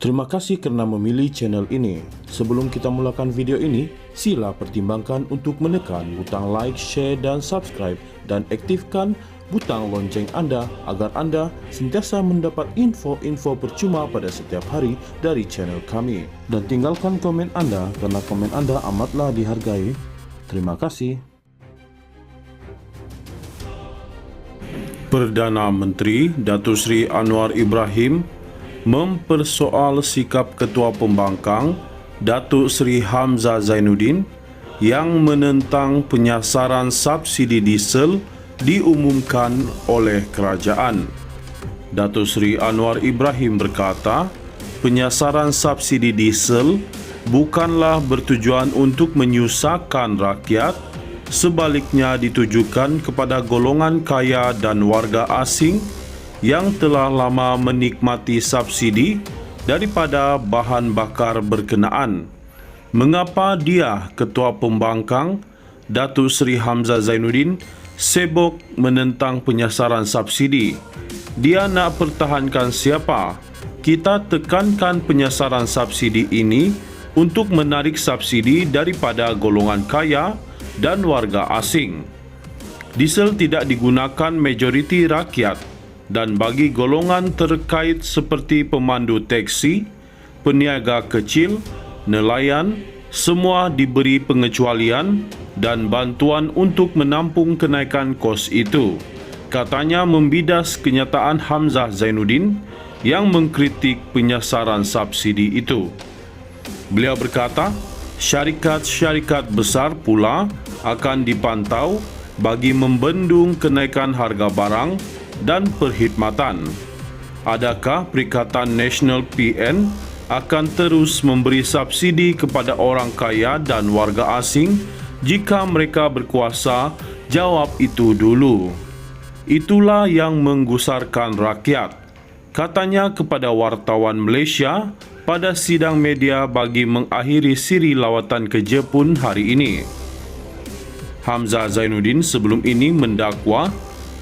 Terima kasih kerana memilih channel ini. Sebelum kita mulakan video ini, sila pertimbangkan untuk menekan butang like, share dan subscribe dan aktifkan butang lonceng anda agar anda sentiasa mendapat info-info percuma pada setiap hari dari channel kami. Dan tinggalkan komen anda kerana komen anda amatlah dihargai. Terima kasih. Perdana Menteri Datuk Seri Anwar Ibrahim mempersoal sikap Ketua Pembangkang Datuk Seri Hamzah Zainuddin yang menentang penyasaran subsidi diesel diumumkan oleh kerajaan. Datuk Seri Anwar Ibrahim berkata, penyasaran subsidi diesel bukanlah bertujuan untuk menyusahkan rakyat, sebaliknya ditujukan kepada golongan kaya dan warga asing yang telah lama menikmati subsidi daripada bahan bakar berkenaan. Mengapa dia, Ketua Pembangkang Datuk Seri Hamzah Zainuddin, sibuk menentang penyasaran subsidi? Dia nak pertahankan siapa? Kita tekankan penyasaran subsidi ini untuk menarik subsidi daripada golongan kaya dan warga asing. Diesel tidak digunakan majoriti rakyat dan bagi golongan terkait seperti pemandu teksi, peniaga kecil, nelayan, semua diberi pengecualian dan bantuan untuk menampung kenaikan kos itu. Katanya membidas kenyataan Hamzah Zainuddin yang mengkritik penyasaran subsidi itu. Beliau berkata, syarikat-syarikat besar pula akan dipantau bagi membendung kenaikan harga barang dan perkhidmatan. Adakah Perikatan Nasional PN akan terus memberi subsidi kepada orang kaya dan warga asing jika mereka berkuasa? Jawab itu dulu. Itulah yang menggusarkan rakyat, katanya kepada wartawan Malaysia pada sidang media bagi mengakhiri siri lawatan ke Jepun hari ini. Hamzah Zainuddin sebelum ini mendakwa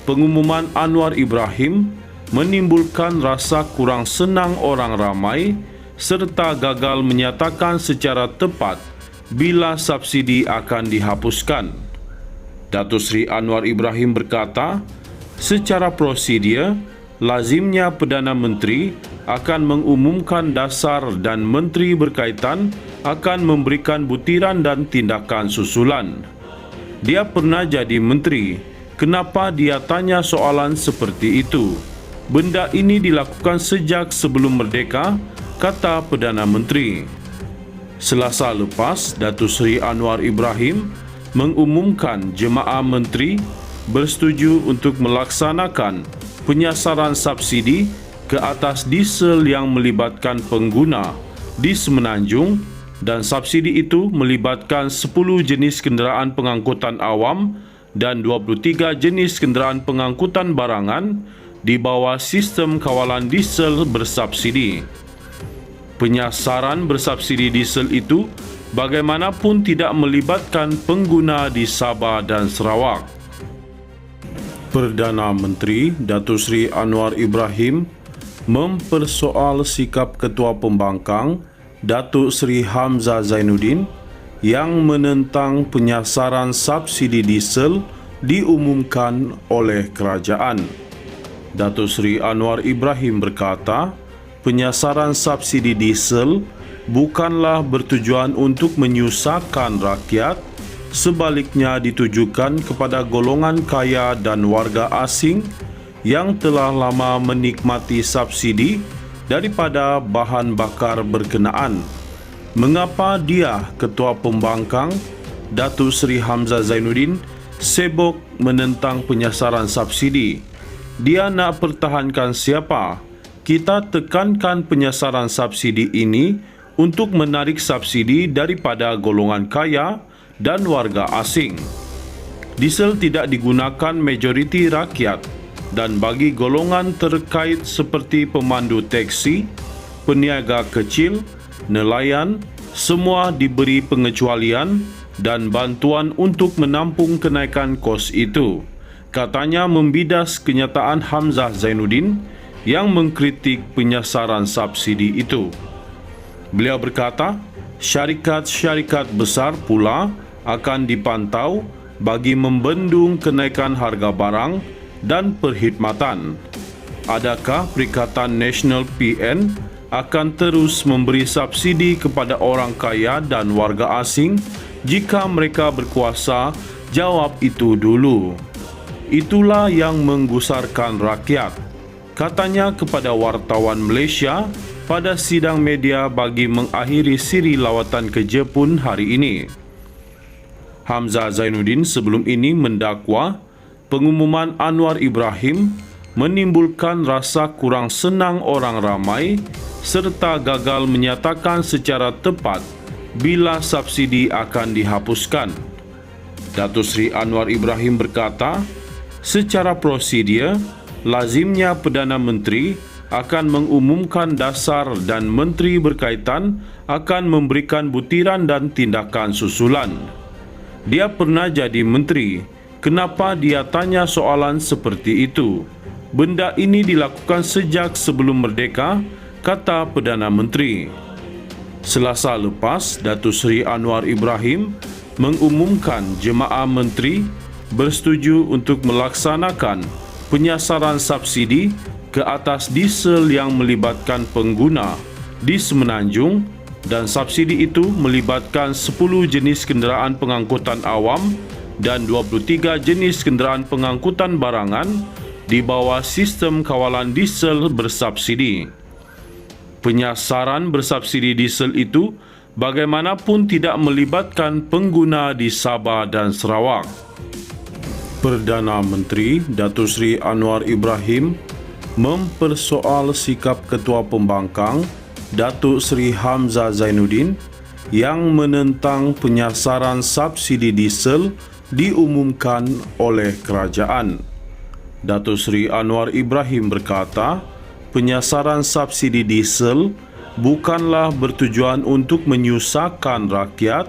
pengumuman Anwar Ibrahim menimbulkan rasa kurang senang orang ramai serta gagal menyatakan secara tepat bila subsidi akan dihapuskan. Datuk Seri Anwar Ibrahim berkata, secara prosedur, lazimnya Perdana Menteri akan mengumumkan dasar dan menteri berkaitan akan memberikan butiran dan tindakan susulan. Dia pernah jadi menteri. Kenapa dia tanya soalan seperti itu? Benda ini dilakukan sejak sebelum merdeka, kata Perdana Menteri. Selasa lepas, Datuk Seri Anwar Ibrahim mengumumkan jemaah menteri bersetuju untuk melaksanakan penyasaran subsidi ke atas diesel yang melibatkan pengguna di Semenanjung, dan subsidi itu melibatkan 10 jenis kenderaan pengangkutan awam dan 23 jenis kenderaan pengangkutan barangan di bawah sistem kawalan diesel bersubsidi. Penyasaran bersubsidi diesel itu bagaimanapun tidak melibatkan pengguna di Sabah dan Sarawak. Perdana Menteri Datuk Seri Anwar Ibrahim mempersoal sikap Ketua Pembangkang Datuk Seri Hamzah Zainuddin yang menentang penyasaran subsidi diesel diumumkan oleh kerajaan. Datuk Seri Anwar Ibrahim berkata, penyasaran subsidi diesel bukanlah bertujuan untuk menyusahkan rakyat, sebaliknya ditujukan kepada golongan kaya dan warga asing yang telah lama menikmati subsidi daripada bahan bakar berkenaan. Mengapa dia, Ketua Pembangkang Datuk Seri Hamzah Zainuddin, sibuk menentang penyasaran subsidi? Dia nak pertahankan siapa? Kita tekankan penyasaran subsidi ini untuk menarik subsidi daripada golongan kaya dan warga asing. Diesel tidak digunakan majoriti rakyat dan bagi golongan terkait seperti pemandu teksi, peniaga kecil, nelayan, semua diberi pengecualian dan bantuan untuk menampung kenaikan kos itu. Katanya membidas kenyataan Hamzah Zainuddin yang mengkritik penyasaran subsidi itu. Beliau berkata, syarikat-syarikat besar pula akan dipantau bagi membendung kenaikan harga barang dan perkhidmatan. Adakah Perikatan Nasional PN akan terus memberi subsidi kepada orang kaya dan warga asing jika mereka berkuasa? Jawab itu dulu. Itulah yang menggusarkan rakyat, katanya kepada wartawan Malaysia pada sidang media bagi mengakhiri siri lawatan ke Jepun hari ini. Hamzah Zainuddin sebelum ini mendakwa pengumuman Anwar Ibrahim menimbulkan rasa kurang senang orang ramai serta gagal menyatakan secara tepat bila subsidi akan dihapuskan. Datuk Seri Anwar Ibrahim berkata, secara prosedur, lazimnya Perdana Menteri akan mengumumkan dasar dan menteri berkaitan akan memberikan butiran dan tindakan susulan. Dia pernah jadi menteri, kenapa dia tanya soalan seperti itu? Benda ini dilakukan sejak sebelum merdeka, kata Perdana Menteri. Selasa lepas, Datuk Seri Anwar Ibrahim mengumumkan jemaah menteri bersetuju untuk melaksanakan penyasaran subsidi ke atas diesel yang melibatkan pengguna di Semenanjung, dan subsidi itu melibatkan 10 jenis kenderaan pengangkutan awam dan 23 jenis kenderaan pengangkutan barangan di bawah sistem kawalan diesel bersubsidi. Penyasaran bersubsidi diesel itu bagaimanapun tidak melibatkan pengguna di Sabah dan Sarawak. Perdana Menteri Datuk Seri Anwar Ibrahim mempersoal sikap Ketua Pembangkang Datuk Seri Hamzah Zainuddin yang menentang penyasaran subsidi diesel diumumkan oleh kerajaan. Datuk Seri Anwar Ibrahim berkata, penyasaran subsidi diesel bukanlah bertujuan untuk menyusahkan rakyat,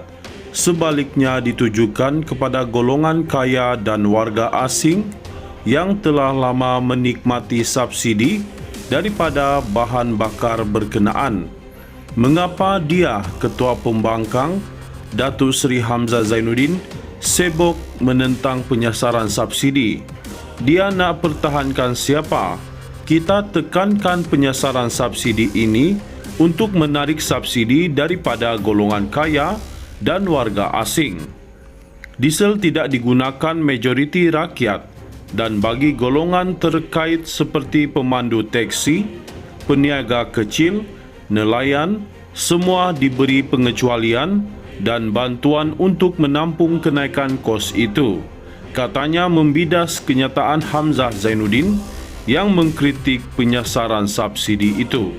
sebaliknya ditujukan kepada golongan kaya dan warga asing yang telah lama menikmati subsidi daripada bahan bakar berkenaan. Mengapa dia, Ketua Pembangkang Datuk Seri Hamzah Zainuddin, sibuk menentang penyasaran subsidi? Dia nak pertahankan siapa? Kita tekankan penyasaran subsidi ini untuk menarik subsidi daripada golongan kaya dan warga asing. Diesel tidak digunakan majoriti rakyat dan bagi golongan terkait seperti pemandu teksi, peniaga kecil, nelayan, semua diberi pengecualian dan bantuan untuk menampung kenaikan kos itu. Katanya membidas kenyataan Hamzah Zainuddin yang mengkritik penyasaran subsidi itu.